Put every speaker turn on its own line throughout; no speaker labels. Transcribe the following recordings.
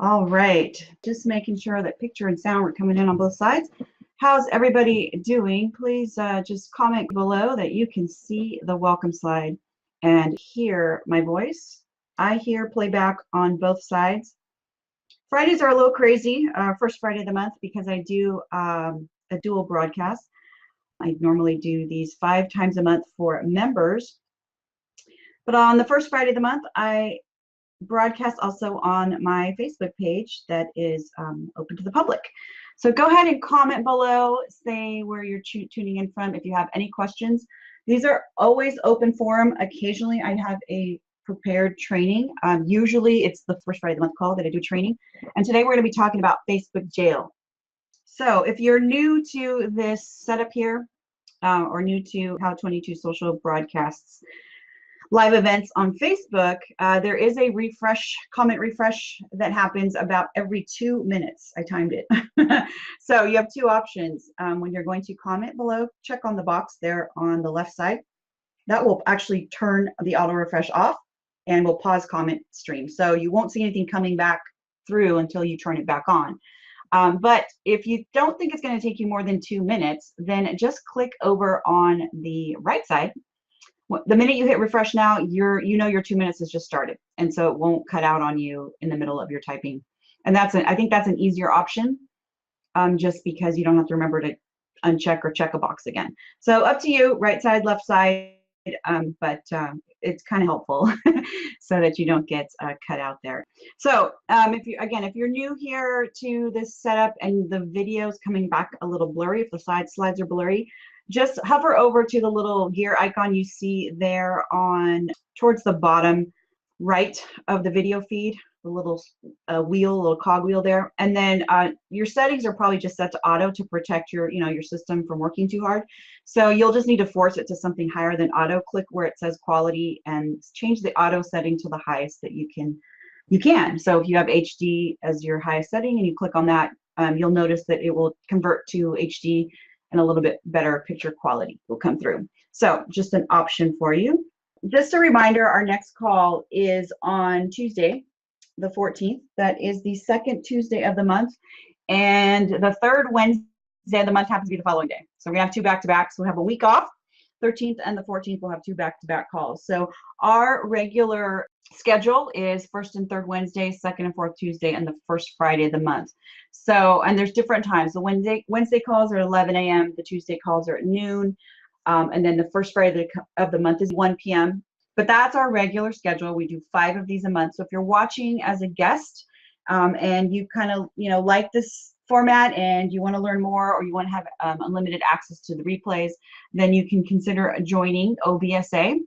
All right, just making sure that picture and sound are coming in on both sides. How's everybody doing? Please just comment below that you can see the welcome slide and hear my voice. I hear playback on both sides. Fridays are a little crazy, first Friday of the month, because I do a dual broadcast. I normally do these 5 times a month for members, but on the first Friday of the month, I broadcast also on my Facebook page that is open to the public. So go ahead and comment below, say where you're tuning in from if you have any questions. These are always open forum. Occasionally I have a prepared training. Usually it's the first Friday of the month call that I do training. And today we're going to be talking about Facebook jail. So if you're new to this setup here, or new to How 22 Social broadcasts live events on Facebook, there is a comment refresh that happens about every 2 minutes. I timed it. So you have 2 options. When you're going to comment below, check on the box there on the left side. That will actually turn the auto refresh off and will pause comment stream. So you won't see anything coming back through until you turn it back on. But if you don't think it's going to take you more than 2 minutes, then just click over on the right side. The minute you hit refresh now, you know your 2 minutes has just started, and so it won't cut out on you in the middle of your typing. And I think that's an easier option, just because you don't have to remember to uncheck or check a box again. So up to you, right side, left side, but it's kind of helpful so that you don't get cut out there. So if you're new here to this setup and the video's coming back a little blurry, if the slides are blurry, just hover over to the little gear icon you see there towards the bottom right of the video feed, the little little cog wheel there. And then your settings are probably just set to auto to protect your system from working too hard. So you'll just need to force it to something higher than auto. Click where it says quality and change the auto setting to the highest that you can. So if you have HD as your highest setting and you click on that, you'll notice that it will convert to HD and a little bit better picture quality will come through. So just an option for you. Just a reminder, our next call is on Tuesday, the 14th. That is the second Tuesday of the month. And the third Wednesday of the month happens to be the following day. So we have 2 back-to-backs. We'll have a week off. 13th and the 14th, we'll have 2 back-to-back calls. So our regular schedule is first and third Wednesday, second and fourth Tuesday, and the first Friday of the month. So, and there's different times. The Wednesday calls are 11 a.m. The Tuesday calls are at noon. And then the first Friday of the month is 1 p.m. But that's our regular schedule. We do 5 of these a month. So if you're watching as a guest and you kind of, like this format and you want to learn more, or you want to have unlimited access to the replays, then you can consider joining OBSA.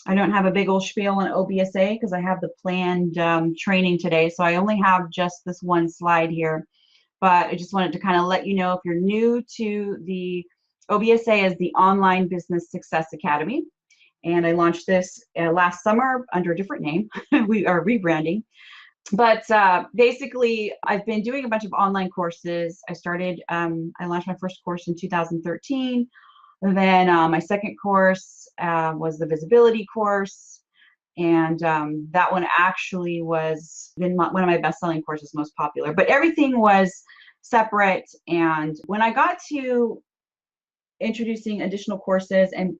I don't have a big old spiel on OBSA because I have the planned training today. So I only have just this one slide here. But I just wanted to kind of let you know, if you're new to the OBSA, is the Online Business Success Academy. And I launched this last summer under a different name. We are rebranding. But basically, I've been doing a bunch of online courses. I launched my first course in 2013. Then my second course was the visibility course. And that one actually was one of my best-selling courses, most popular. But everything was separate. And when I got to introducing additional courses and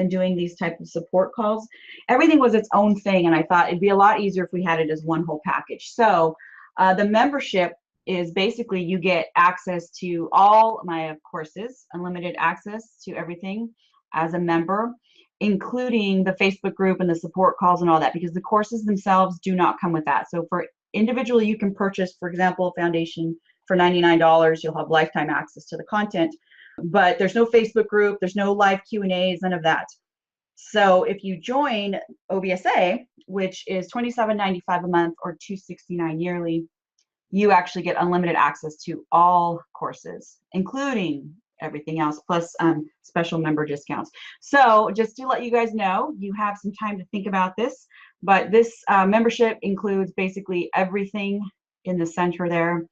doing these type of support calls, everything was its own thing. And I thought it'd be a lot easier if we had it as one whole package. So the membership is basically you get access to all my courses, unlimited access to everything as a member, including the Facebook group and the support calls and all that, because the courses themselves do not come with that. So for individually, you can purchase, for example, a foundation for $99. You'll have lifetime access to the content, but there's no Facebook group, there's no live Q&As, none of that. So if you join OBSA, which is $27.95 a month or $269 yearly, you actually get unlimited access to all courses, including everything else, plus special member discounts. So just to let you guys know, you have some time to think about this, but this membership includes basically everything in the center there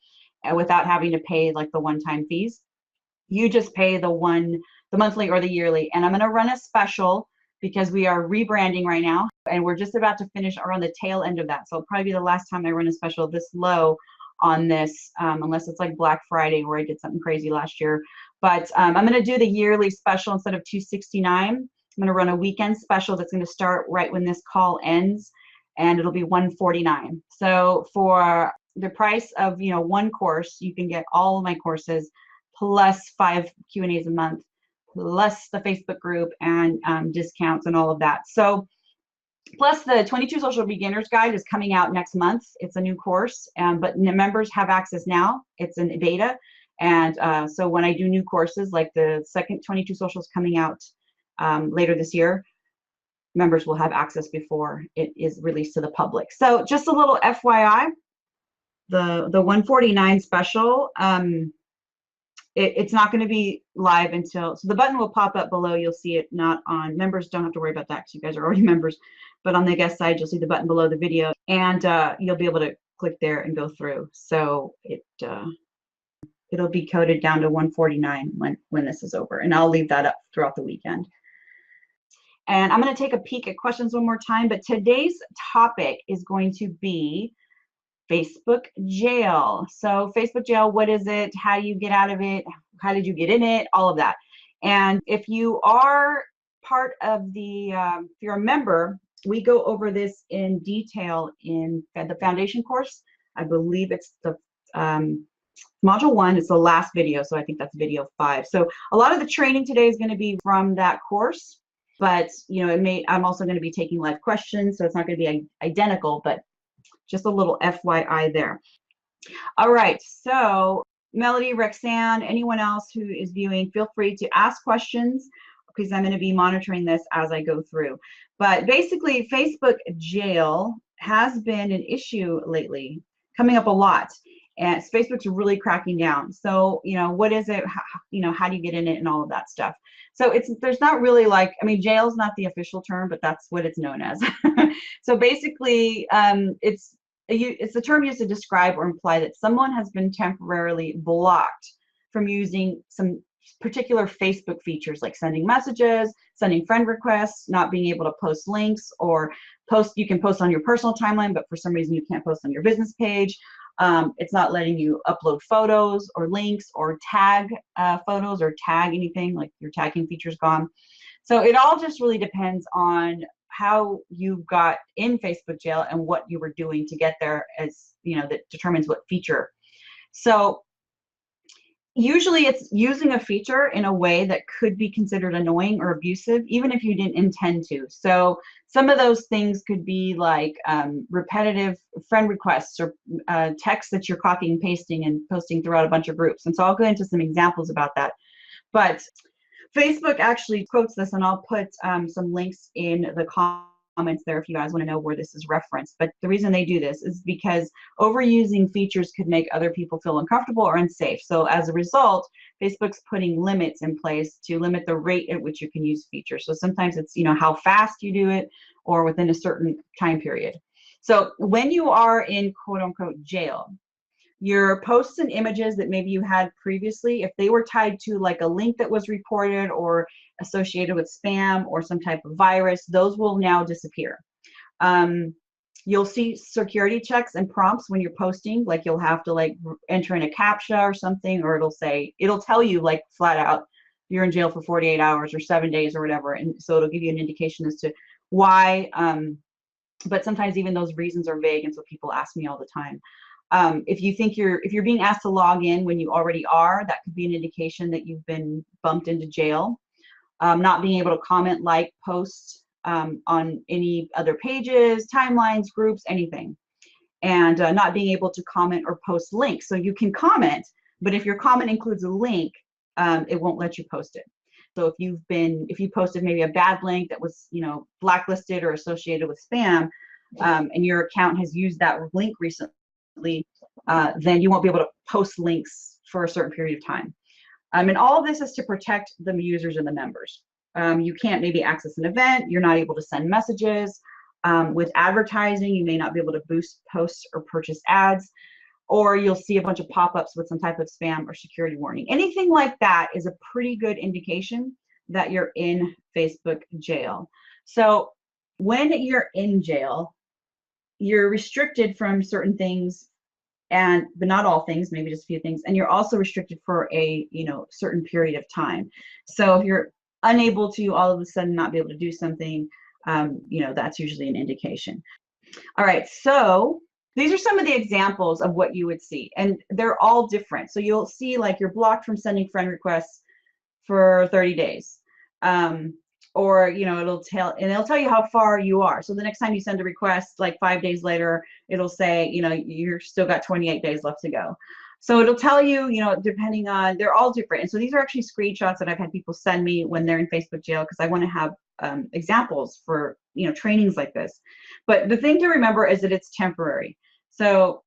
without having to pay like the one-time fees. You just pay the monthly or the yearly. And I'm going to run a special because we are rebranding right now and we're just about to finish or on the tail end of that. So it'll probably be the last time I run a special this low on this, unless it's like Black Friday where I did something crazy last year. But I'm going to do the yearly special instead of $269. I'm going to run a weekend special that's going to start right when this call ends, and it'll be $149. So for the price of one course, you can get all of my courses plus 5 Q&As a month, plus the Facebook group and discounts and all of that. So plus the 22 Social Beginners Guide is coming out next month. It's a new course, but members have access now. It's in beta. And so when I do new courses, like the second 22 Socials coming out later this year, members will have access before it is released to the public. So just a little FYI, the 149 special, it's not going to be live until, so the button will pop up below. You'll see it not on members. Don't have to worry about that because you guys are already members. But on the guest side, you'll see the button below the video, and you'll be able to click there and go through. So it'll be coded down to 149 when this is over, and I'll leave that up throughout the weekend. And I'm going to take a peek at questions one more time, but today's topic is going to be Facebook jail. So Facebook jail, what is it? How do you get out of it? How did you get in it? All of that. And if you are part of the, if you're a member, we go over this in detail in the foundation course. I believe it's the module 1 is the last video, so I think that's video 5. So a lot of the training today is going to be from that course, but I'm also going to be taking live questions, so it's not going to be identical, but just a little FYI there. All right, so Melody, Rexanne, anyone else who is viewing, feel free to ask questions because I'm going to be monitoring this as I go through. But basically, Facebook jail has been an issue lately, coming up a lot. And Facebook's really cracking down. So, what is it? How do you get in it and all of that stuff? So there's not really like, I mean, jail's not the official term, but that's what it's known as. So basically, it's the term used to describe or imply that someone has been temporarily blocked from using some particular Facebook features like sending messages, sending friend requests, not being able to post links or you can post on your personal timeline, but for some reason you can't post on your business page. It's not letting you upload photos or links or tag photos or tag anything, like your tagging feature's gone. So it all just really depends on how you got in Facebook jail and what you were doing to get there, as that determines what feature. So usually it's using a feature in a way that could be considered annoying or abusive, even if you didn't intend to. So some of those things could be like repetitive friend requests or texts that you're copying and pasting and posting throughout a bunch of groups. And so I'll go into some examples about that. But Facebook actually quotes this, and I'll put some links in the comments there if you guys want to know where this is referenced. But the reason they do this is because overusing features could make other people feel uncomfortable or unsafe. So as a result, Facebook's putting limits in place to limit the rate at which you can use features. So sometimes it's how fast you do it or within a certain time period. So when you are in quote unquote jail, your posts and images that maybe you had previously, if they were tied to like a link that was reported or associated with spam or some type of virus, those will now disappear. You'll see security checks and prompts when you're posting, like you'll have to like enter in a CAPTCHA or something, or it'll tell you like flat out, you're in jail for 48 hours or 7 days or whatever. And so it'll give you an indication as to why, but sometimes even those reasons are vague. And so people ask me all the time. If you're being asked to log in when you already are, that could be an indication that you've been bumped into jail. Not being able to comment, like, post on any other pages, timelines, groups, anything. And not being able to comment or post links. So you can comment, but if your comment includes a link, it won't let you post it. So if you posted maybe a bad link that was, blacklisted or associated with spam, and your account has used that link recently, then you won't be able to post links for a certain period of time. And all of this is to protect the users and the members. You can't maybe access an event. You're not able to send messages. With advertising, you may not be able to boost posts or purchase ads, or you'll see a bunch of pop-ups with some type of spam or security warning. Anything like that is a pretty good indication that you're in Facebook jail. So when you're in jail, you're restricted from certain things but not all things, maybe just a few things. And you're also restricted for a, certain period of time. So if you're unable to all of a sudden not be able to do something, that's usually an indication. All right, so these are some of the examples of what you would see, and they're all different. So you'll see like you're blocked from sending friend requests for 30 days. Or it'll tell you how far you are. So the next time you send a request, like 5 days later, it'll say, you're still got 28 days left to go. So it'll tell you, depending on, they're all different. And so these are actually screenshots that I've had people send me when they're in Facebook jail, because I want to have examples for, trainings like this. But the thing to remember is that it's temporary. So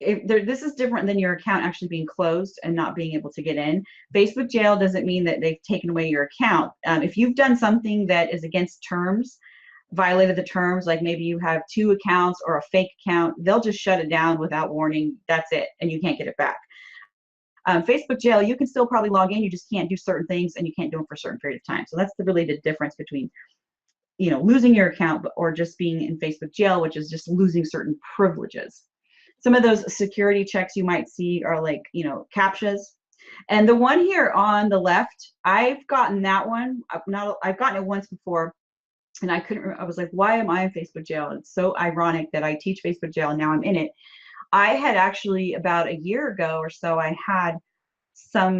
this is different than your account actually being closed and not being able to get in. Facebook jail doesn't mean that they've taken away your account. If you've done something that is against terms, violated the terms, like maybe you have 2 accounts or a fake account, they'll just shut it down without warning. That's it, and you can't get it back. Facebook jail, you can still probably log in, you just can't do certain things, and you can't do them for a certain period of time. So that's really the difference between losing your account or just being in Facebook jail, which is just losing certain privileges. Some of those security checks you might see are like, CAPTCHAs. And the one here on the left, I've gotten that one. I've gotten it once before, and I couldn't remember. I was like, why am I in Facebook jail? It's so ironic that I teach Facebook jail and now I'm in it. I had actually about a year ago or so, I had some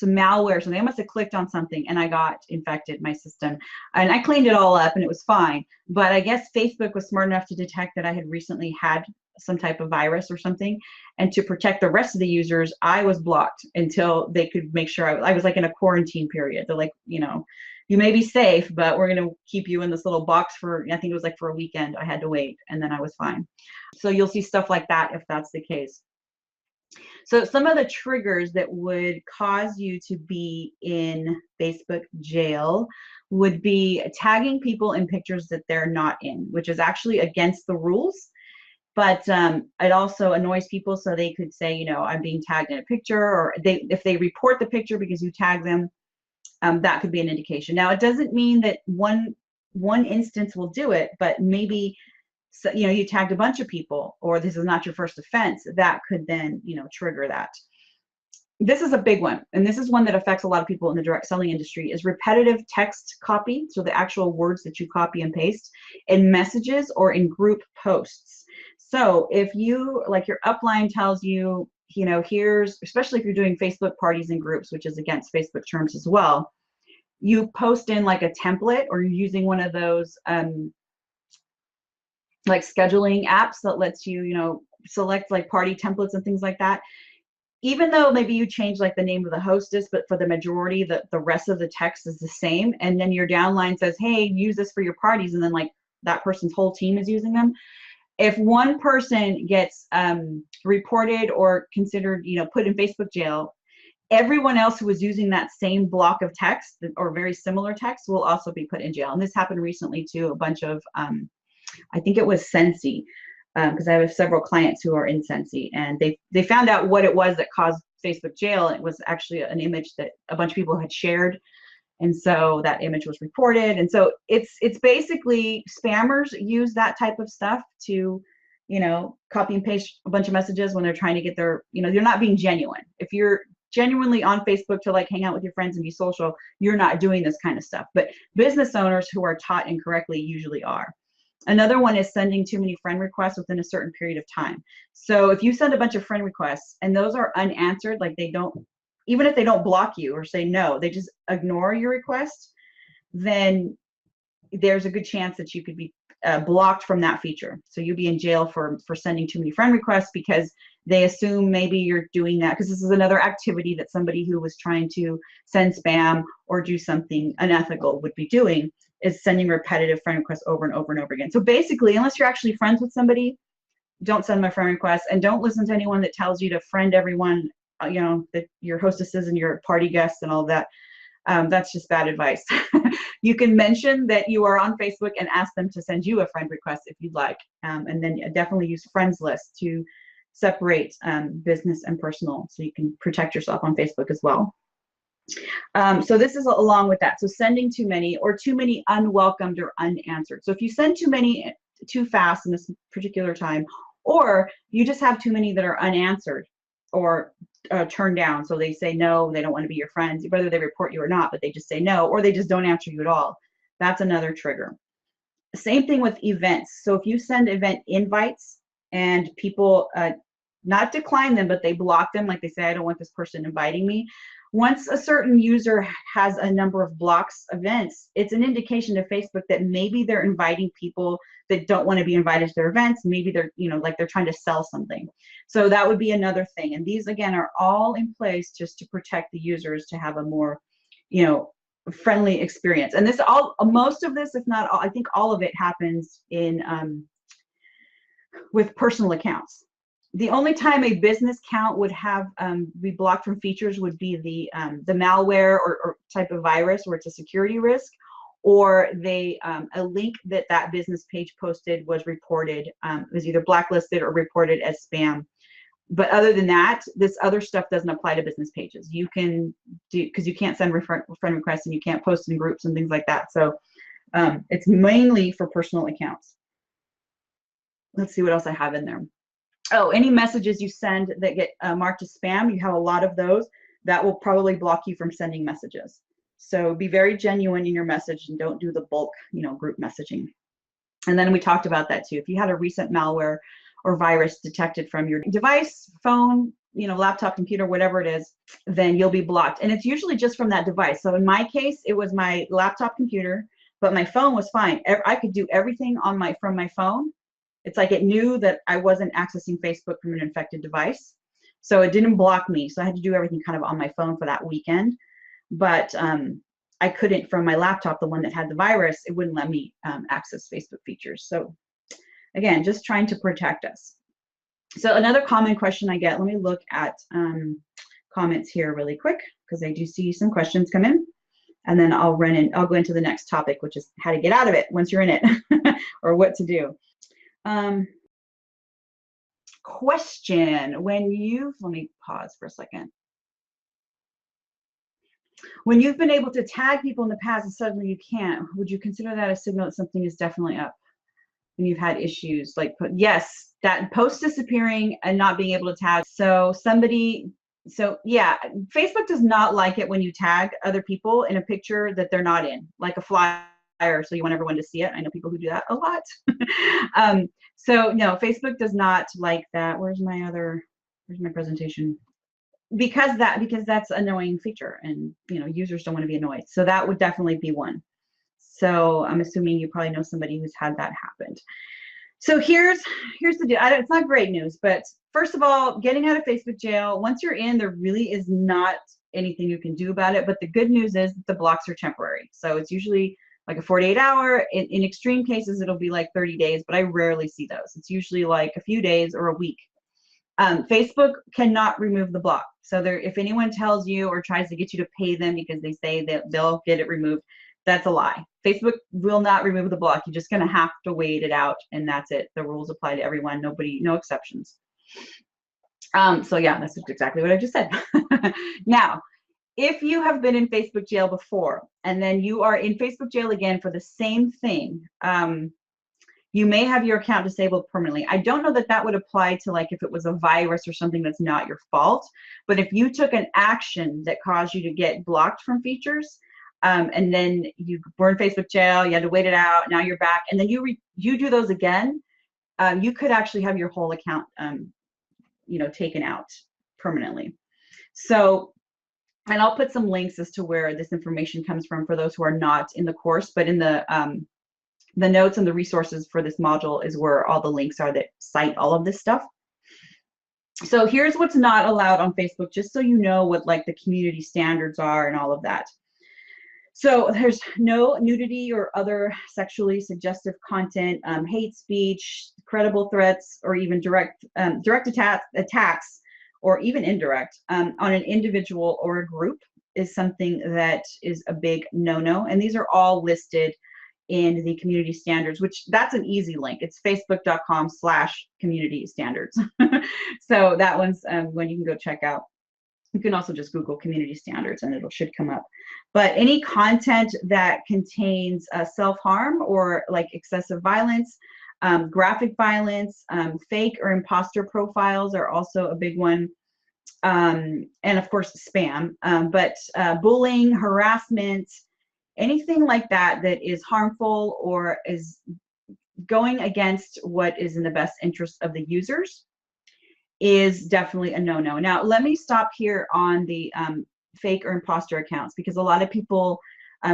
malware, something. I must have clicked on something and I got infected, my system, and I cleaned it all up and it was fine. But I guess Facebook was smart enough to detect that I had recently had some type of virus or something, and to protect the rest of the users, I was blocked until they could make sure I was like in a quarantine period. They're like, you may be safe, but we're going to keep you in this little box for, I think it was like for a weekend. I had to wait, and then I was fine. So you'll see stuff like that if that's the case. So some of the triggers that would cause you to be in Facebook jail would be tagging people in pictures that they're not in, which is actually against the rules. But it also annoys people, so they could say, I'm being tagged in a picture, or if they report the picture because you tag them, that could be an indication. Now, it doesn't mean that one instance will do it, but maybe you tagged a bunch of people, or this is not your first offense, that could then trigger that. This is a big one, and this is one that affects a lot of people in the direct selling industry, is repetitive text copy, so the actual words that you copy and paste in messages or in group posts. So if you, like your upline tells you, here's, especially if you're doing Facebook parties and groups, which is against Facebook terms as well, you post in like a template, or you're using one of those like scheduling apps that lets you, select like party templates and things like that. Even though maybe you change like the name of the hostess, but for the majority, the rest of the text is the same. And then your downline says, hey, use this for your parties. And then like that person's whole team is using them. If one person gets reported or considered, put in Facebook jail, everyone else who was using that same block of text or very similar text will also be put in jail. And this happened recently to a bunch of, I think it was Scentsy, because I have several clients who are in Scentsy, and they found out what it was that caused Facebook jail. It was actually an image that a bunch of people had shared. And so that image was reported. And so it's basically spammers use that type of stuff to, copy and paste a bunch of messages when they're trying to get their, you're not being genuine. If you're genuinely on Facebook to like hang out with your friends and be social, you're not doing this kind of stuff. But business owners who are taught incorrectly usually are. Another one is sending too many friend requests within a certain period of time. So if you send a bunch of friend requests and those are unanswered, like they don't, even if they don't block you or say no, they just ignore your request, then there's a good chance that you could be blocked from that feature. So you'd be in jail for sending too many friend requests, because they assume maybe you're doing that because this is another activity that somebody who was trying to send spam or do something unethical would be doing, is sending repetitive friend requests over and over and over again. So basically, unless you're actually friends with somebody, don't send my friend requests, and don't listen to anyone that tells you to friend everyone, that your hostesses and your party guests and all that. That's just bad advice. You can mention that you are on Facebook and ask them to send you a friend request if you'd like. And then definitely use friends list to separate business and personal, so you can protect yourself on Facebook as well. So this is along with that. So sending too many, or too many unwelcomed or unanswered. So if you send too many too fast in this particular time, Or you just have too many that are unanswered or turned down. So they say no, they don't want to be your friends, whether they report you or not, but they just say no, or they just don't answer you at all. That's another trigger. Same thing with events. So if you send event invites and people not decline them, but they block them, like they say, I don't want this person inviting me. Once a certain user has a number of blocks events, it's an indication to Facebook that maybe they're inviting people that don't want to be invited to their events. Maybe they're, you know, like they're trying to sell something. So that would be another thing. And these, again, are all in place just to protect the users to have a more, you know, friendly experience. And this all, most of this, if not all, I think all of it happens in with personal accounts. The only time a business account would have be blocked from features would be the malware or type of virus where it's a security risk, or they a link that business page posted was reported, was either blacklisted or reported as spam. But other than that, this other stuff doesn't apply to business pages. You can do, because you can't send friend requests and you can't post in groups and things like that. So it's mainly for personal accounts. Let's see what else I have in there. Oh, any messages you send that get marked as spam, you have a lot of those, that will probably block you from sending messages. So be very genuine in your message and don't do the bulk, you know, group messaging. And then we talked about that too. If you had a recent malware or virus detected from your device, phone, you know, laptop, computer, whatever it is, then you'll be blocked. And it's usually just from that device. So in my case, it was my laptop computer, but my phone was fine. I could do everything on from my phone. It's like it knew that I wasn't accessing Facebook from an infected device. So it didn't block me. So I had to do everything kind of on my phone for that weekend. But I couldn't from my laptop, the one that had the virus, it wouldn't let me access Facebook features. So again, just trying to protect us. So another common question I get, let me look at comments here really quick, because I do see some questions come in. And then I'll go into the next topic, which is how to get out of it once you're in it, or what to do. Question, let me pause for a second. When you've been able to tag people in the past and suddenly you can't, would you consider that a signal that something is definitely up? When you've had issues like, yes, that post disappearing and not being able to tag. So yeah, Facebook does not like it when you tag other people in a picture that they're not in, like a flyer, so you want everyone to see it. I know people who do that a lot. So no, Facebook does not like that. Where's my presentation? Because that's an annoying feature, and you know, users don't want to be annoyed. So that would definitely be one. So I'm assuming you probably know somebody who's had that happened. So here's the deal. It's not great news, but first of all, getting out of Facebook jail, once you're in, there really is not anything you can do about it. But the good news is the blocks are temporary. So it's usually like a 48-hour. In extreme cases, it'll be like 30 days, but I rarely see those. It's usually like a few days or a week. Facebook cannot remove the block. So if anyone tells you or tries to get you to pay them because they say that they'll get it removed, that's a lie. Facebook will not remove the block. You're just going to have to wait it out, and that's it. The rules apply to everyone. No exceptions. So yeah, that's exactly what I just said. Now, if you have been in Facebook jail before, and then you are in Facebook jail again for the same thing, you may have your account disabled permanently. I don't know that would apply to, like, if it was a virus or something that's not your fault, but if you took an action that caused you to get blocked from features, and then you were in Facebook jail, you had to wait it out, now you're back, and then you do those again, you could actually have your whole account taken out permanently. So, and I'll put some links as to where this information comes from for those who are not in the course, but in the notes and the resources for this module is where all the links are that cite all of this stuff. So here's what's not allowed on Facebook, just so you know what like the community standards are and all of that. So there's no nudity or other sexually suggestive content, hate speech, credible threats, or even direct attacks, or even indirect on an individual or a group is something that is a big no-no. And these are all listed in the community standards, which that's an easy link. It's facebook.com/community standards. So that one's one you can go check out. You can also just Google community standards and it should come up. But any content that contains self-harm or like excessive violence, Graphic violence, fake or imposter profiles are also a big one. And of course, spam, but bullying, harassment, anything like that that is harmful or is going against what is in the best interest of the users is definitely a no-no. Now, let me stop here on the fake or imposter accounts, because a lot of people,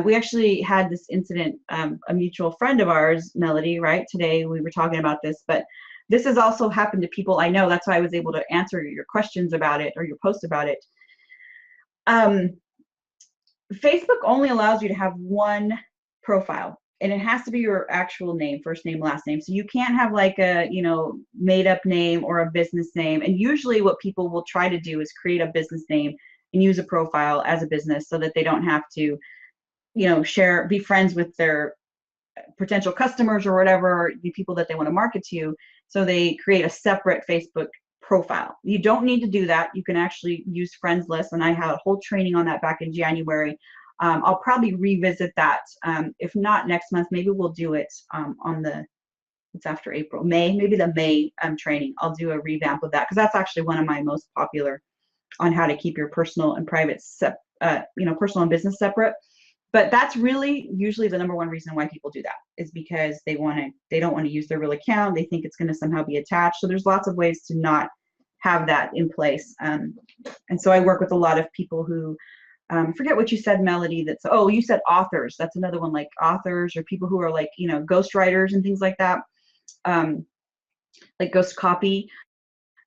we actually had this incident, a mutual friend of ours, Melody, right? Today we were talking about this, but this has also happened to people I know. That's why I was able to answer your questions about it or your post about it. Facebook only allows you to have one profile, and it has to be your actual name, first name, last name. So you can't have like a, you know, made up name or a business name. And usually what people will try to do is create a business name and use a profile as a business so that they don't have to, you know, be friends with their potential customers or whatever, or the people that they want to market to. So they create a separate Facebook profile. You don't need to do that. You can actually use friends lists, and I had a whole training on that back in January. I'll probably revisit that. If not next month, maybe we'll do it on the, it's after April, maybe the May training. I'll do a revamp of that, because that's actually one of my most popular on how to keep your personal and private, you know, personal and business separate. But that's really usually the number one reason why people do that, is because they don't want to use their real account. They think it's going to somehow be attached. So there's lots of ways to not have that in place. And so I work with a lot of people who, forget what you said, Melody, that's, oh, you said authors. That's another one, like authors or people who are like, you know, ghostwriters and things like that, like ghost copy,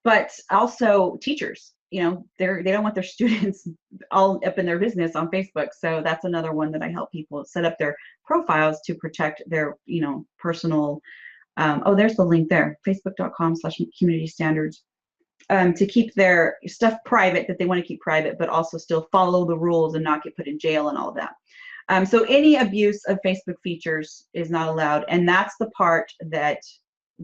but also teachers. You know, they don't want their students all up in their business on Facebook. So that's another one that I help people set up their profiles to protect their, you know, personal, oh, there's the link there, facebook.com/community standards, to keep their stuff private that they want to keep private, but also still follow the rules and not get put in jail and all of that. So any abuse of Facebook features is not allowed. And that's the part that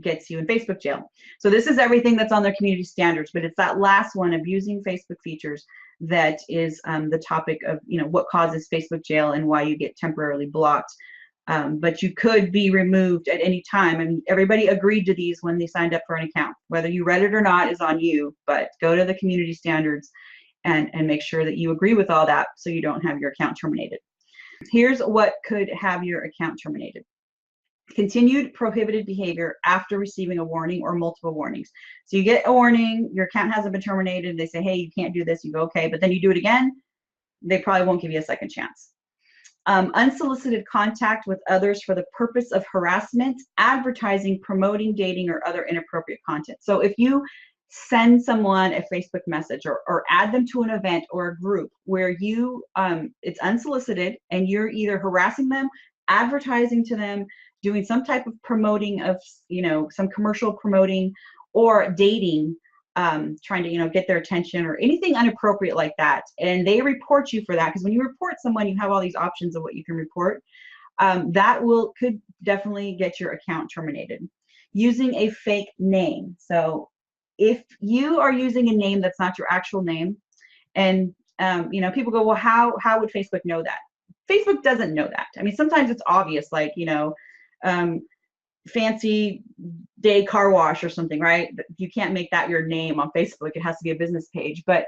gets you in Facebook jail. So this is everything that's on their community standards, but it's that last one, abusing Facebook features, that is the topic of, you know, what causes Facebook jail and why you get temporarily blocked. But you could be removed at any time. I mean, everybody agreed to these when they signed up for an account. Whether you read it or not is on you, but go to the community standards and make sure that you agree with all that so you don't have your account terminated. Here's what could have your account terminated. Continued prohibited behavior after receiving a warning or multiple warnings. So you get a warning, your account hasn't been terminated, they say, hey, you can't do this, you go, okay, but then you do it again, they probably won't give you a second chance. Unsolicited contact with others for the purpose of harassment, advertising, promoting, dating, or other inappropriate content. So if you send someone a Facebook message or add them to an event or a group where you, it's unsolicited and you're either harassing them, advertising to them, doing some type of promoting of, you know, some commercial promoting or dating, trying to, you know, get their attention or anything inappropriate like that, and they report you for that, because when you report someone, you have all these options of what you can report, that could definitely get your account terminated. Using a fake name. So if you are using a name that's not your actual name, and you know, people go, well, how would Facebook know that? Facebook doesn't know that. I mean, sometimes it's obvious, like, you know, Fancy Day Car Wash or something, right? But you can't make that your name on Facebook. It has to be a business page. But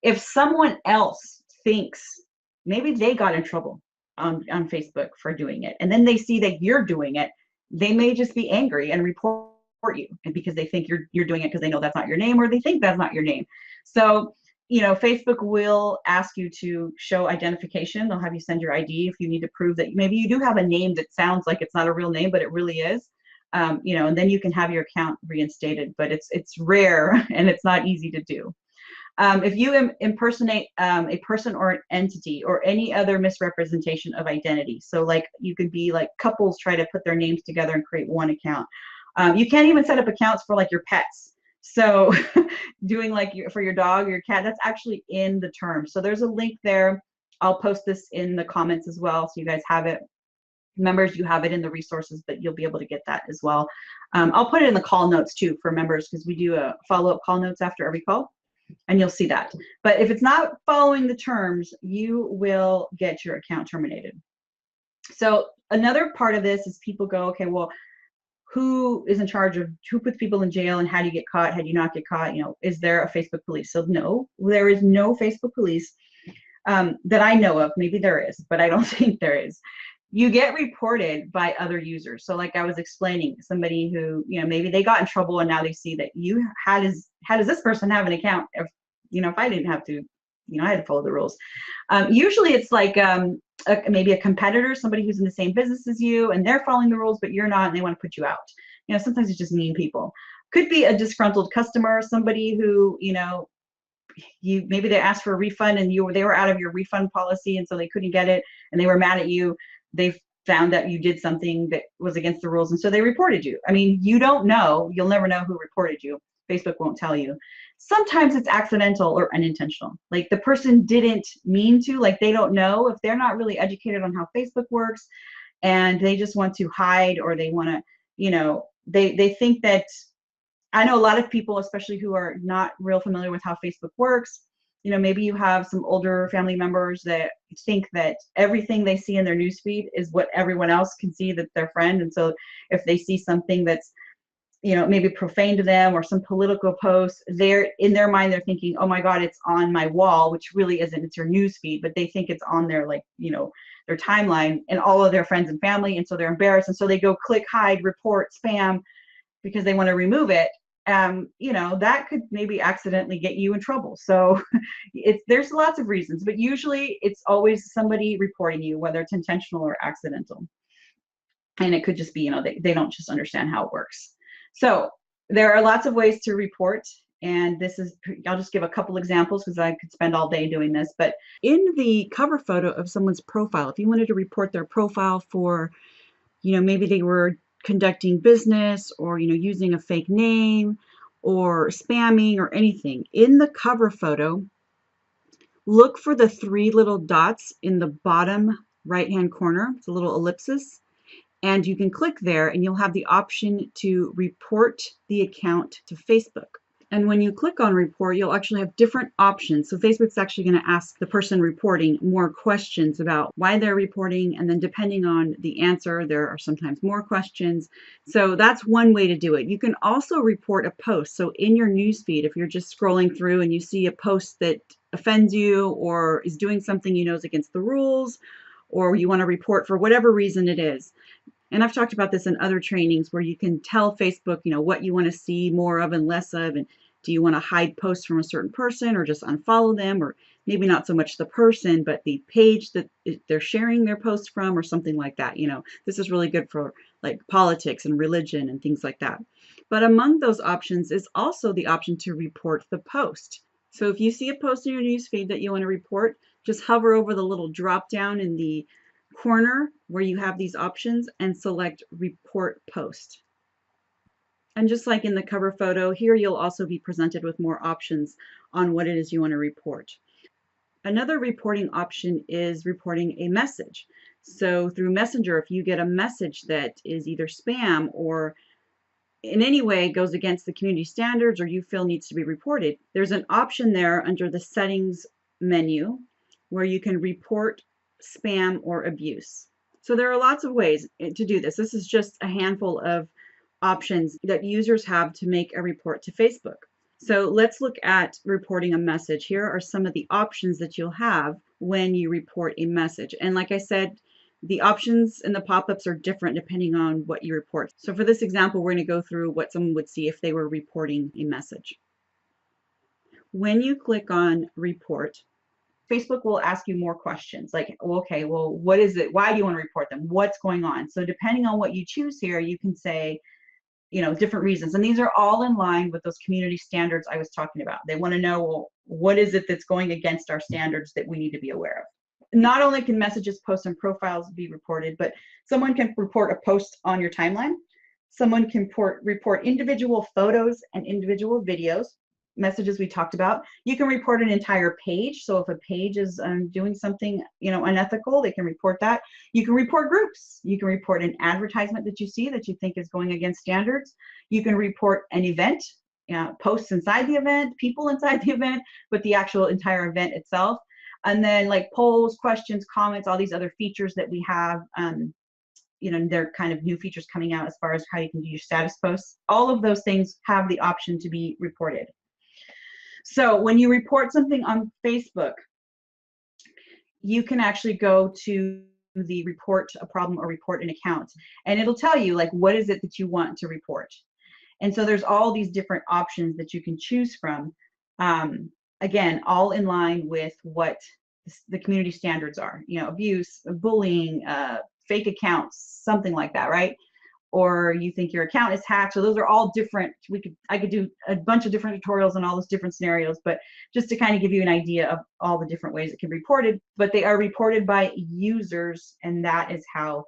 if someone else thinks maybe they got in trouble on Facebook for doing it, and then they see that you're doing it, they may just be angry and report you, and because they think you're doing it because they know that's not your name, or they think that's not your name. So, you know, Facebook will ask you to show identification. They'll have you send your ID if you need to prove that maybe you do have a name that sounds like it's not a real name, but it really is. You know, and then you can have your account reinstated, but it's rare and it's not easy to do. If you impersonate a person or an entity or any other misrepresentation of identity, so like you could be like couples try to put their names together and create one account. You can't even set up accounts for like your pets. So doing like for your dog or your cat, that's actually in the terms. So there's a link there. I'll post this in the comments as well, so you guys have it. Members, you have it in the resources, but you'll be able to get that as well. I'll put it in the call notes too for members, because we do a follow-up call notes after every call, and you'll see that. But if it's not following the terms, you will get your account terminated. So another part of this is people go, okay, well, who is in charge of who puts people in jail and how do you get caught, how do you not get caught, is there a Facebook police? So no, there is no Facebook police that I know of. Maybe there is, but I don't think there is. You get reported by other users. So like I was explaining, somebody who, maybe they got in trouble and now they see that how does this person have an account if I didn't have to, I had to follow the rules. Usually it's like maybe a competitor, somebody who's in the same business as you and they're following the rules, but you're not, and they want to put you out. Sometimes it's just mean people. Could be a disgruntled customer, somebody who, maybe they asked for a refund and they were out of your refund policy and so they couldn't get it and they were mad at you. They found that you did something that was against the rules and so they reported you. I mean, you don't know, you'll never know who reported you. Facebook won't tell you. Sometimes it's accidental or unintentional. Like the person didn't mean to, like they don't know, if they're not really educated on how Facebook works and they just want to hide, or they want to, they think that, I know a lot of people, especially who are not real familiar with how Facebook works, maybe you have some older family members that think that everything they see in their newsfeed is what everyone else can see, that's their friend. And so if they see something that's, maybe profane to them or some political post, they're in their mind, they're thinking, oh my God, it's on my wall, which really isn't, it's your newsfeed, but they think it's on their, like, their timeline and all of their friends and family. And so they're embarrassed. And so they go click, hide, report, spam, because they want to remove it. That could maybe accidentally get you in trouble. So there's lots of reasons, but usually it's always somebody reporting you, whether it's intentional or accidental. And it could just be, they don't just understand how it works. So there are lots of ways to report. And I'll just give a couple examples because I could spend all day doing this. But in the cover photo of someone's profile, if you wanted to report their profile for, maybe they were conducting business or, using a fake name or spamming or anything, in the cover photo, look for the 3 little dots in the bottom right-hand corner. It's a little ellipsis. And you can click there and you'll have the option to report the account to Facebook. And when you click on report, you'll actually have different options. So Facebook's actually going to ask the person reporting more questions about why they're reporting. And then depending on the answer, there are sometimes more questions. So that's one way to do it. You can also report a post. So in your newsfeed, if you're just scrolling through and you see a post that offends you or is doing something is against the rules, or you want to report for whatever reason it is. And I've talked about this in other trainings where you can tell Facebook, what you want to see more of and less of, and do you want to hide posts from a certain person or just unfollow them, or maybe not so much the person, but the page that they're sharing their posts from or something like that. This is really good for like politics and religion and things like that. But among those options is also the option to report the post. So if you see a post in your newsfeed that you want to report, just hover over the little drop down in the corner where you have these options and select report post. And just like in the cover photo, here you'll also be presented with more options on what it is you want to report. Another reporting option is reporting a message. So through Messenger, if you get a message that is either spam or in any way goes against the community standards or you feel needs to be reported, there's an option there under the settings menu where you can report spam or abuse. So there are lots of ways to do this. This is just a handful of options that users have to make a report to Facebook. So let's look at reporting a message. Here are some of the options that you'll have when you report a message. And like I said, the options and the pop-ups are different depending on what you report. So for this example, we're going to go through what someone would see if they were reporting a message. When you click on report, Facebook will ask you more questions like, okay, well, what is it? Why do you want to report them? What's going on? So depending on what you choose here, you can say, different reasons. And these are all in line with those community standards I was talking about. They want to know, well, what is it that's going against our standards that we need to be aware of? Not only can messages, posts, and profiles be reported, but someone can report a post on your timeline. Someone can report individual photos and individual videos. Messages we talked about. You can report an entire page. So if a page is doing something, unethical, they can report that. You can report groups. You can report an advertisement that you see that you think is going against standards. You can report an event, posts inside the event, people inside the event, but the actual entire event itself. And then like polls, questions, comments, all these other features that we have you know, there are kind of new features coming out as far as how you can do your status posts. All of those things have the option to be reported. So when you report something on Facebook, you can actually go to the report a problem or report an account, and it'll tell you like what is it that you want to report. And so there's all these different options that you can choose from. Again, all in line with what the community standards are, you know, abuse, bullying, fake accounts, something like that, right? Or you think your account is hacked. So those are all different. I could do a bunch of different tutorials on all those different scenarios, but just to kind of give you an idea of all the different ways it can be reported. But they are reported by users, and that is how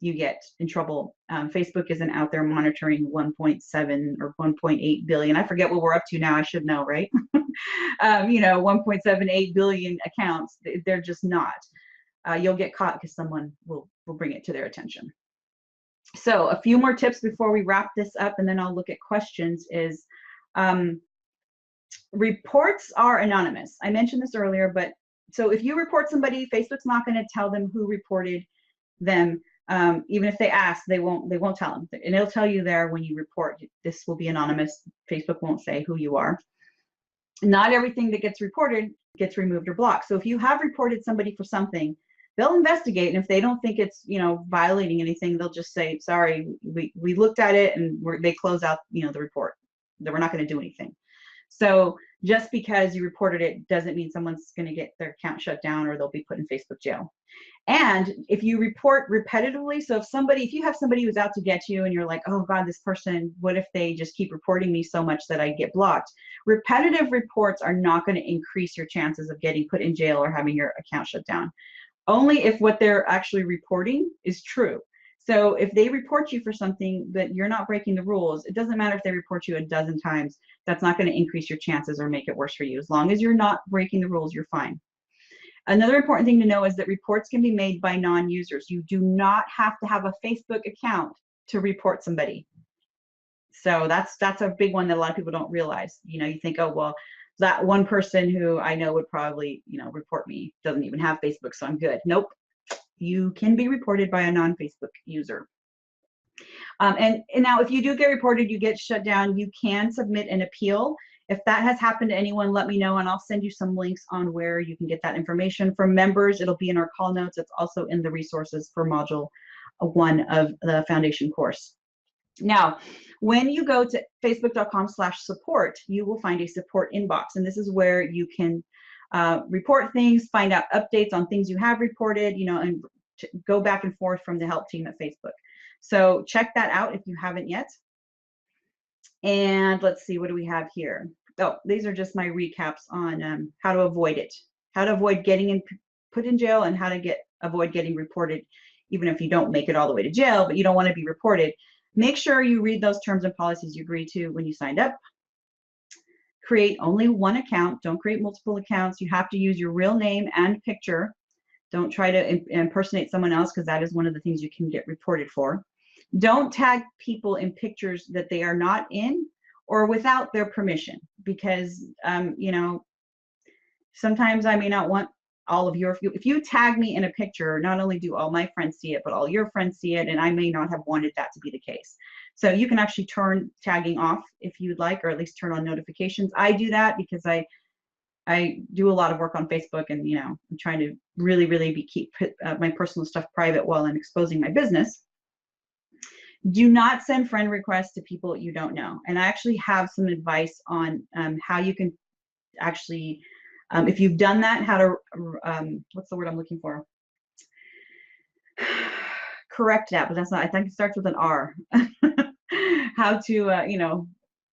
you get in trouble. Facebook isn't out there monitoring 1.7 or 1.8 billion. I forget what we're up to now. I should know, right? You know, 1.78 billion accounts. They're just not. You'll get caught because someone will bring it to their attention. So a few more tips before we wrap this up, and then I'll look at questions, is reports are anonymous. I mentioned this earlier, but so if you report somebody, Facebook's not going to tell them who reported them. Even if they ask, they won't tell them. And it'll tell you there when you report, this will be anonymous. Facebook won't say who you are. Not everything that gets reported gets removed or blocked. So if you have reported somebody for something, they'll investigate, and if they don't think it's, you know, violating anything, they'll just say, sorry, we looked at it, and they close out, you know, the report, that we're not going to do anything. So just because you reported it doesn't mean someone's going to get their account shut down or they'll be put in Facebook jail. And if you report repetitively, so if you have somebody who's out to get you and you're like, oh God, this person, what if they just keep reporting me so much that I get blocked? Repetitive reports are not going to increase your chances of getting put in jail or having your account shut down. Only if what they're actually reporting is true. So if they report you for something that you're not breaking the rules, it doesn't matter if they report you a dozen times, that's not going to increase your chances or make it worse for you. As long as you're not breaking the rules, you're fine. Another important thing to know is that reports can be made by non-users. You do not have to have a Facebook account to report somebody. So that's a big one that a lot of people don't realize. You know, you think, oh, well, that one person who I know would probably, you know, report me doesn't even have Facebook, so I'm good. Nope. You can be reported by a non-Facebook user. And now if you do get reported, you get shut down, you can submit an appeal. If that has happened to anyone, let me know, and I'll send you some links on where you can get that information. For members, it'll be in our call notes. It's also in the resources for module 1 of the foundation course. Now, when you go to facebook.com/support, you will find a support inbox, and this is where you can report things, find out updates on things you have reported, you know, and go back and forth from the help team at Facebook. So check that out if you haven't yet. And let's see, what do we have here? Oh, these are just my recaps on how to avoid it, how to avoid getting put in jail, and how to avoid getting reported, even if you don't make it all the way to jail, but you don't want to be reported. Make sure you read those terms and policies you agreed to when you signed up. Create only one account. Don't create multiple accounts. You have to use your real name and picture. Don't try to impersonate someone else, because that is one of the things you can get reported for. Don't tag people in pictures that they are not in or without their permission, because you know, sometimes I may not want all of your, if you tag me in a picture, not only do all my friends see it, but all your friends see it, and I may not have wanted that to be the case. So you can actually turn tagging off if you'd like, or at least turn on notifications. I do that because I do a lot of work on Facebook, and you know, I'm trying to really keep my personal stuff private while I'm exposing my business. Do not send friend requests to people you don't know. And I actually have some advice on how you can actually, if you've done that, how to, what's the word I'm looking for? Correct that, but that's not, I think it starts with an R. How to, you know,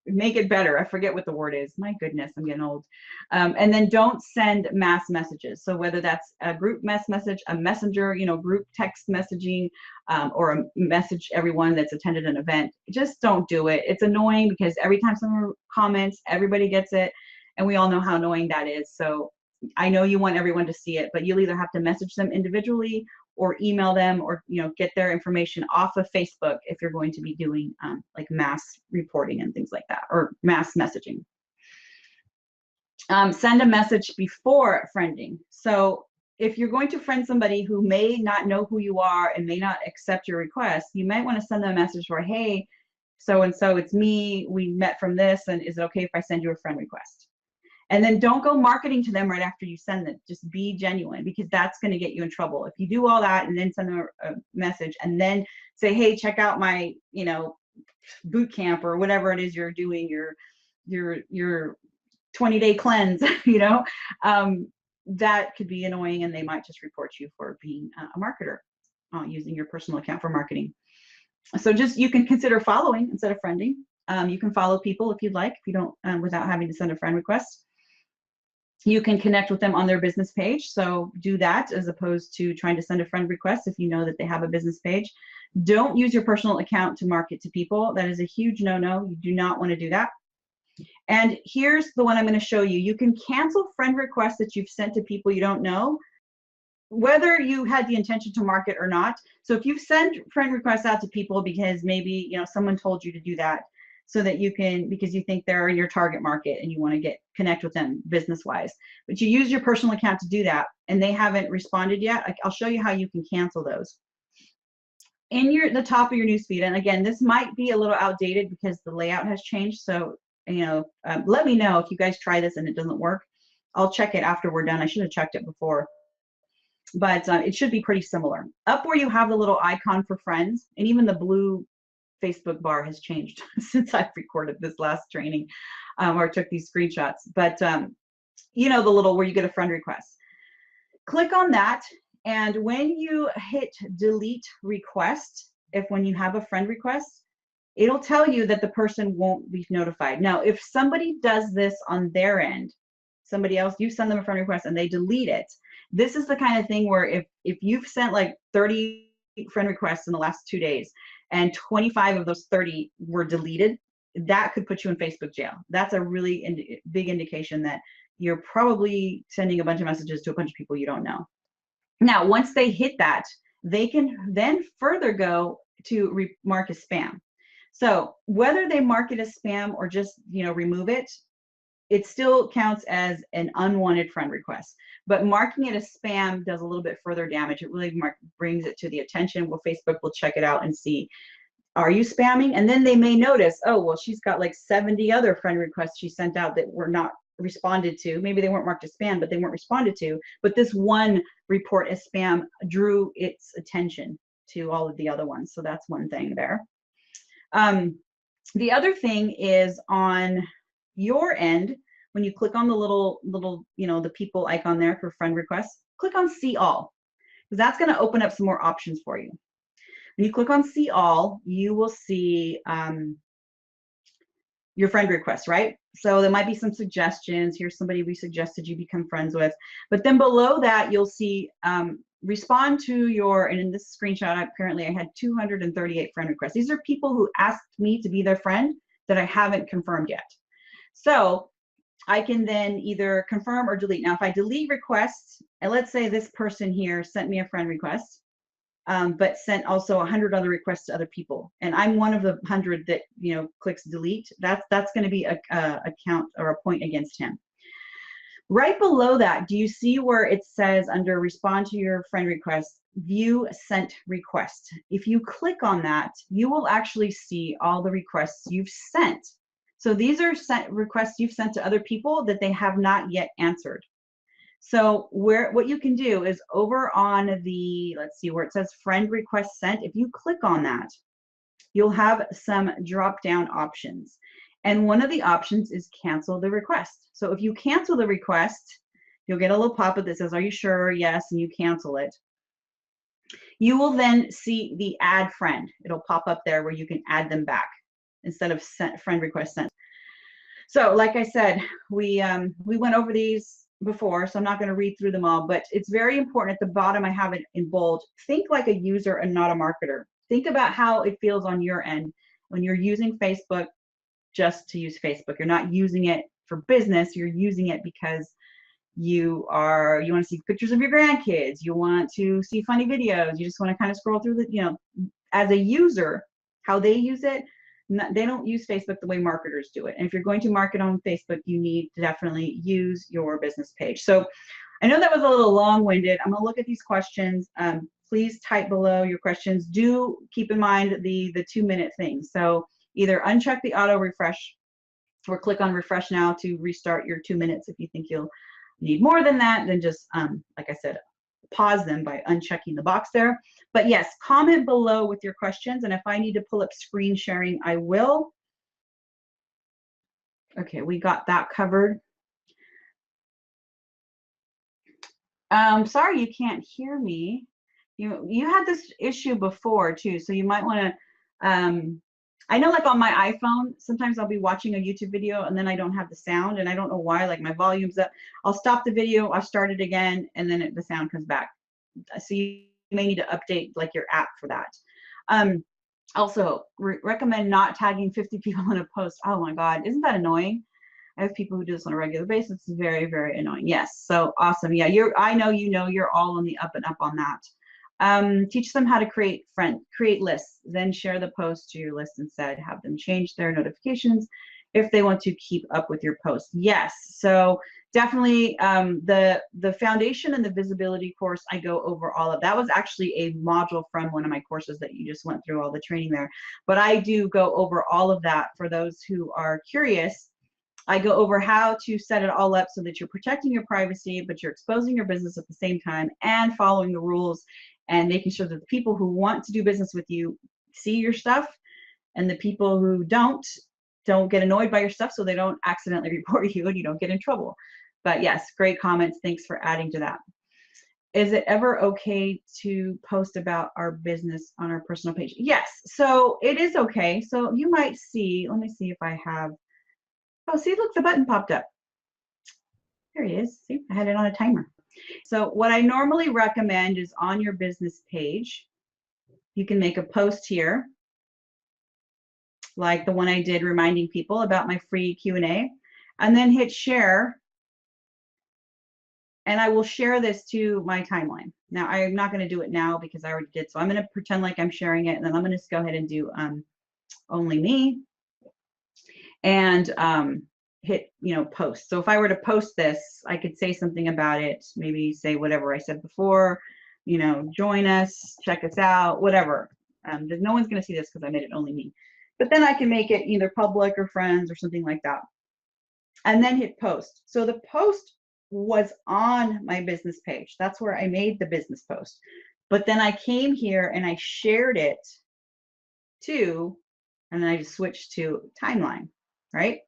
make it better. I forget what the word is. My goodness, I'm getting old. And then don't send mass messages. So whether that's a group message, a messenger, you know, group text messaging, or a message everyone that's attended an event, just don't do it. It's annoying because every time someone comments, everybody gets it. And we all know how annoying that is. So I know you want everyone to see it, but you'll either have to message them individually or email them, or, you know, get their information off of Facebook if you're going to be doing like mass reporting and things like that, or mass messaging. Send a message before friending. So if you're going to friend somebody who may not know who you are and may not accept your request, you might want to send them a message for, hey, so and so, it's me, we met from this, and is it okay if I send you a friend request? And then don't go marketing to them right after you send it. Just be genuine, because that's going to get you in trouble. If you do all that and then send them a message and then say, hey, check out my, you know, boot camp or whatever it is you're doing, your 20-day cleanse, you know, that could be annoying, and they might just report you for being a marketer, using your personal account for marketing. So just, you can consider following instead of friending. You can follow people if you'd like, if you don't, without having to send a friend request. You can connect with them on their business page. So do that as opposed to trying to send a friend request if you know that they have a business page. Don't use your personal account to market to people. That is a huge no-no. You do not want to do that. And here's the one I'm going to show you. You can cancel friend requests that you've sent to people you don't know, whether you had the intention to market or not. So if you've sent friend requests out to people because maybe, you know, someone told you to do that so that you can, because you think they're in your target market and you want to connect with them business wise, but you use your personal account to do that and they haven't responded yet, I'll show you how you can cancel those. In the top of your newsfeed, and again, this might be a little outdated because the layout has changed. So, you know, let me know if you guys try this and it doesn't work. I'll check it after we're done. I should have checked it before, but it should be pretty similar. Up where you have the little icon for friends, and even the blue Facebook bar has changed since I've recorded this last training, or took these screenshots. But you know, the little where you get a friend request. Click on that, and when you hit delete request, when you have a friend request, it'll tell you that the person won't be notified. Now, if somebody does this on their end, somebody else, you send them a friend request and they delete it, this is the kind of thing where if you've sent like 30 friend requests in the last 2 days and 25 of those 30 were deleted, that could put you in Facebook jail. That's a really big indication that you're probably sending a bunch of messages to a bunch of people you don't know. Now, once they hit that, they can then further go to mark as spam. So whether they mark it as spam or just, you know, remove it, it still counts as an unwanted friend request. But marking it as spam does a little bit further damage. It really brings it to the attention. Well, Facebook will check it out and see, are you spamming? And then they may notice, oh, well, she's got like 70 other friend requests she sent out that were not responded to. Maybe they weren't marked as spam, but they weren't responded to. But this one report as spam drew its attention to all of the other ones. So that's one thing there. The other thing is on your end, when you click on the little, you know, the people icon there for friend requests, click on see all, because that's going to open up some more options for you. When you click on see all, you will see your friend requests, right? So there might be some suggestions. Here's somebody we suggested you become friends with. But then below that, you'll see respond to your, and in this screenshot, apparently I had 238 friend requests. These are people who asked me to be their friend that I haven't confirmed yet. So I can then either confirm or delete. Now, if I delete requests, and let's say this person here sent me a friend request, but sent also 100 other requests to other people, and I'm one of the 100 that, you know, clicks delete, that's going to be a count or a point against him. Right below that, do you see where it says under respond to your friend request, view sent request? If you click on that, you will actually see all the requests you've sent. So these are requests you've sent to other people that they have not yet answered. So what you can do is over on the, let's see, where it says friend request sent, if you click on that, you'll have some drop down options. And one of the options is cancel the request. So if you cancel the request, you'll get a little pop-up that says, are you sure? Yes, and you cancel it. You will then see the add friend. It'll pop up there where you can add them back instead of friend request sent. So like I said, we went over these before, so I'm not going to read through them all, but it's very important. At the bottom, I have it in bold. Think like a user and not a marketer. Think about how it feels on your end when you're using Facebook just to use Facebook. You're not using it for business. You're using it because you want to see pictures of your grandkids. You want to see funny videos. You just want to kind of scroll through the, you know, as a user, how they use it. They don't use Facebook the way marketers do it. And if you're going to market on Facebook, you need to definitely use your business page. So I know that was a little long-winded. I'm going to look at these questions. Please type below your questions. Do keep in mind the 2-minute thing. So either uncheck the auto refresh or click on refresh now to restart your 2 minutes. If you think you'll need more than that, then just, like I said, pause them by unchecking the box there. But yes, comment below with your questions. And if I need to pull up screen sharing, I will. Okay, we got that covered. Sorry you can't hear me. You had this issue before too, so you might want to, I know like on my iPhone, sometimes I'll be watching a YouTube video and then I don't have the sound and I don't know why, like my volume's up. I'll stop the video, I'll start it again, and then the sound comes back. So you may need to update like your app for that. Also, recommend not tagging 50 people in a post. Oh my God, isn't that annoying? I have people who do this on a regular basis. It's very, very annoying. Yes, so awesome. Yeah, I know you're all on the up and up on that. Teach them how to create lists, then share the post to your list instead. Have them change their notifications if they want to keep up with your post. Yes, so definitely the foundation and the visibility course, I go over all of that. Was actually a module from one of my courses that you just went through all the training there. But I do go over all of that for those who are curious. I go over how to set it all up so that you're protecting your privacy, but you're exposing your business at the same time and following the rules and making sure that the people who want to do business with you see your stuff, and the people who don't get annoyed by your stuff so they don't accidentally report you and you don't get in trouble. But yes, great comments. Thanks for adding to that. Is it ever okay to post about our business on our personal page? Yes, so it is okay. So you might see, let me see if I have, oh, see, look, the button popped up. There he is. See, I had it on a timer. So what I normally recommend is on your business page, you can make a post here, like the one I did reminding people about my free Q&A, and then hit share. And I will share this to my timeline. Now, I'm not going to do it now because I already did. So I'm going to pretend like I'm sharing it, and then I'm going to just go ahead and do only me. And hit post. So if I were to post this, I could say something about it, maybe say whatever I said before, join us, check us out, whatever. No one's going to see this because I made it only me. But then I can make it either public or friends or something like that. And then hit post. So the post was on my business page. That's where I made the business post. But then I came here and I shared it to, and then I just switched to timeline, right?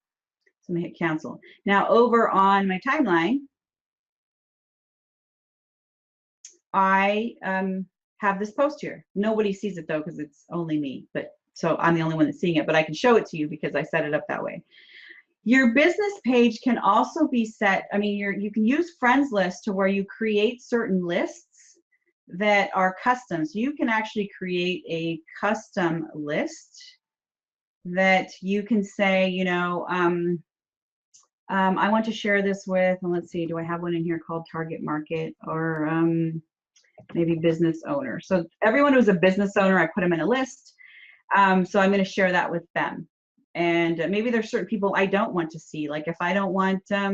So I'm gonna hit cancel. Now over on my timeline, I have this post here. Nobody sees it though because it's only me, but so I'm the only one that's seeing it, but I can show it to you because I set it up that way. Your business page can also be set, I mean, you can use friends list to where you create certain lists that are custom. So you can actually create a custom list that you can say, I want to share this with, and let's see, do I have one in here called target market or maybe business owner? So everyone who's a business owner, I put them in a list. So I'm going to share that with them. And maybe there's certain people I don't want to see. Like if I don't want, I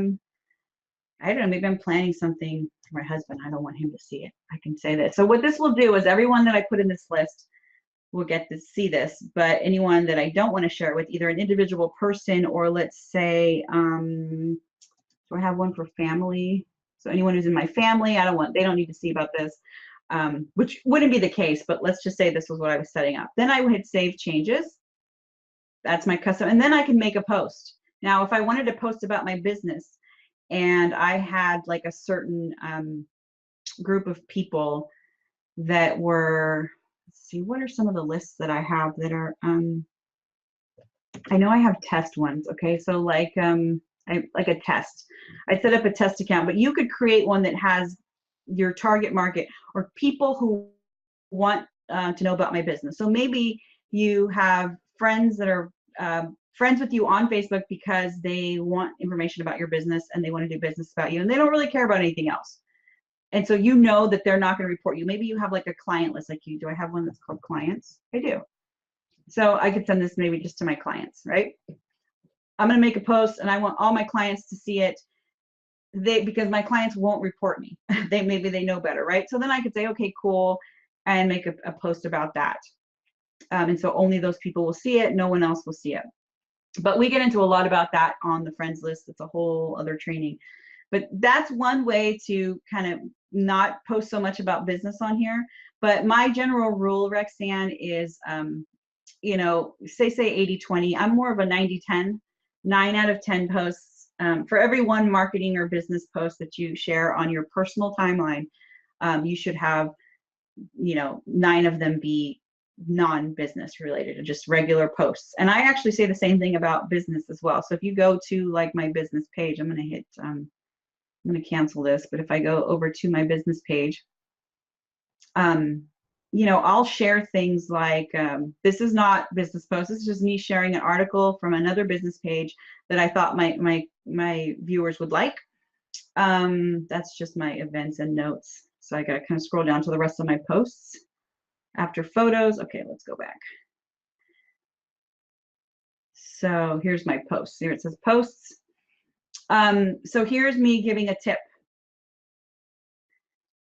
don't know, maybe I'm planning something for my husband. I don't want him to see it. I can say that. So what this will do is everyone that I put in this list will get to see this, but anyone that I don't want to share it with, either an individual person or let's say, do I have one for family? So anyone who's in my family, they don't need to see about this, which wouldn't be the case, but let's just say this was what I was setting up. Then I would hit save changes. That's my custom, and then I can make a post. Now, if I wanted to post about my business and I had like a certain group of people that were, let's see, what are some of the lists that I have that are, I know I have test ones, okay? So like a test. I set up a test account, but you could create one that has your target market or people who want to know about my business. So maybe you have friends that are friends with you on Facebook because they want information about your business and they want to do business about you and they don't really care about anything else. And so you know that they're not going to report you. Maybe you have like a client list like you do. I have one that's called clients. I do. So I could send this maybe just to my clients, right? I'm going to make a post and I want all my clients to see it. because my clients won't report me. Maybe they know better, right? So then I could say, okay, cool, and make a post about that. And so only those people will see it. No one else will see it. But we get into a lot about that on the friends list. It's a whole other training. But that's one way to kind of not post so much about business on here. But my general rule, Rexanne, is, you know, say 80-20. I'm more of a 90-10. 9 out of 10 posts. For every one marketing or business post that you share on your personal timeline, you should have, you know, 9 of them be non-business related, or just regular posts. And I actually say the same thing about business as well. So if you go to like my business page, I'm going to hit, I'm going to cancel this, but if I go over to my business page, you know, I'll share things like, this is not business post. This is just me sharing an article from another business page that I thought my viewers would like. That's just my events and notes. So I got to kind of scroll down to the rest of my posts. After photos, okay, let's go back. So here's my posts. Here it says posts. So here's me giving a tip.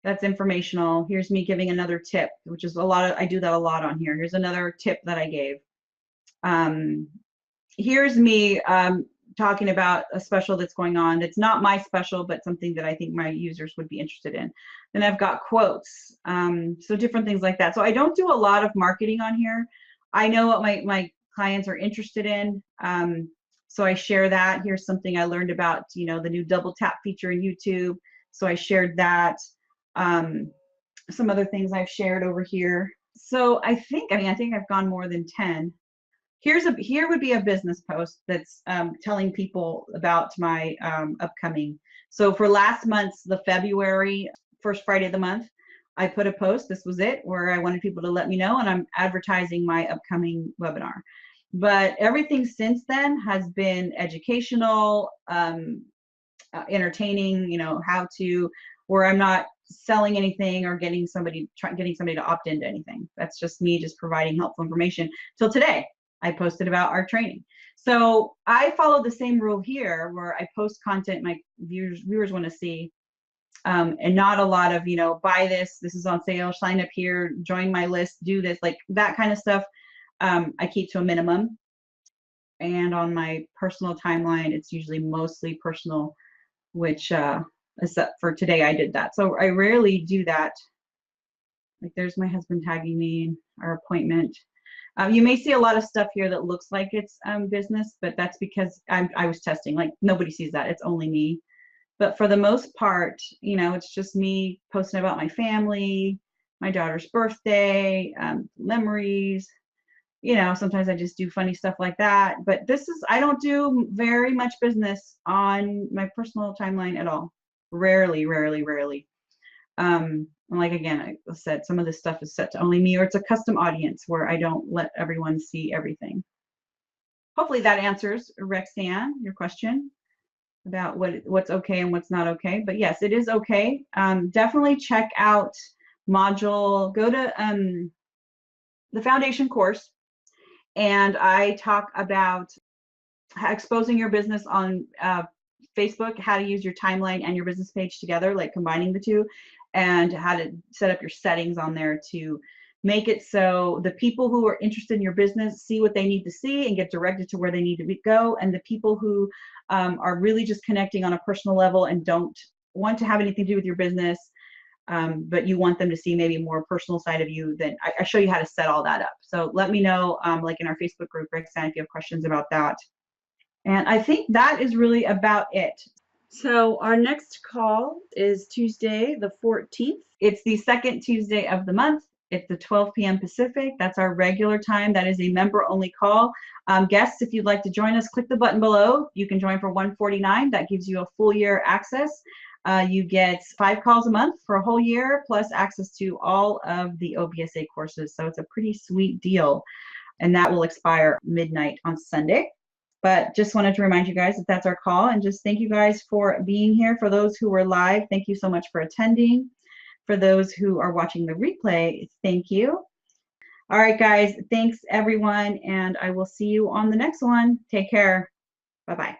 That's informational. Here's me giving another tip, which is a lot of, I do that a lot on here. Here's another tip that I gave. Here's me talking about a special that's going on. That's not my special, but something that I think my users would be interested in. Then I've got quotes. So different things like that. So I don't do a lot of marketing on here. I know what my clients are interested in. So I share that. Here's something I learned about, you know, the new double tap feature in YouTube. So I shared that. Some other things I've shared over here. So I think I've gone more than 10. Here would be a business post that's telling people about my upcoming. So for last month's, the February first Friday of the month, I put a post. This was it, where I wanted people to let me know, and I'm advertising my upcoming webinar. But everything since then has been educational, entertaining, you know, how to, where I'm not selling anything or getting somebody to opt into anything. That's just me just providing helpful information. Till today, I posted about our training. So I follow the same rule here, where I post content my viewers want to see, and not a lot of, you know, buy this, this is on sale, sign up here, join my list, do this, like that kind of stuff. I keep to a minimum. And on my personal timeline, it's usually mostly personal, which except for today I did that. So I rarely do that. Like there's my husband tagging me in our appointment. You may see a lot of stuff here that looks like it's business, but that's because I was testing. Like nobody sees that, it's only me. But for the most part, you know, it's just me posting about my family, my daughter's birthday, memories. You know, sometimes I just do funny stuff like that. But I don't do very much business on my personal timeline at all. Rarely. Like again, I said, some of this stuff is set to only me, or it's a custom audience where I don't let everyone see everything. Hopefully that answers, Rexanne, your question about what's okay and what's not okay. But yes, it is okay. Definitely check out module, go to the foundation course, and I talk about exposing your business on Facebook, how to use your timeline and your business page together, like combining the two, and how to set up your settings on there to make it so the people who are interested in your business see what they need to see and get directed to where they need to go. And the people who are really just connecting on a personal level and don't want to have anything to do with your business, but you want them to see maybe a more personal side of you, then I show you how to set all that up. So let me know, like in our Facebook group, Rexanne, if you have questions about that. And I think that is really about it. So our next call is Tuesday, the 14th. It's the second Tuesday of the month. It's the 12 p.m. Pacific. That's our regular time. That is a member-only call. Guests, if you'd like to join us, click the button below. You can join for $149. That gives you a full year access. You get 5 calls a month for a whole year, plus access to all of the OBSA courses. So it's a pretty sweet deal. And that will expire midnight on Sunday. But just wanted to remind you guys that that's our call, and just thank you guys for being here. For those who were live, thank you so much for attending. For those who are watching the replay, thank you. All right, guys, thanks everyone, and I will see you on the next one. Take care. Bye-bye.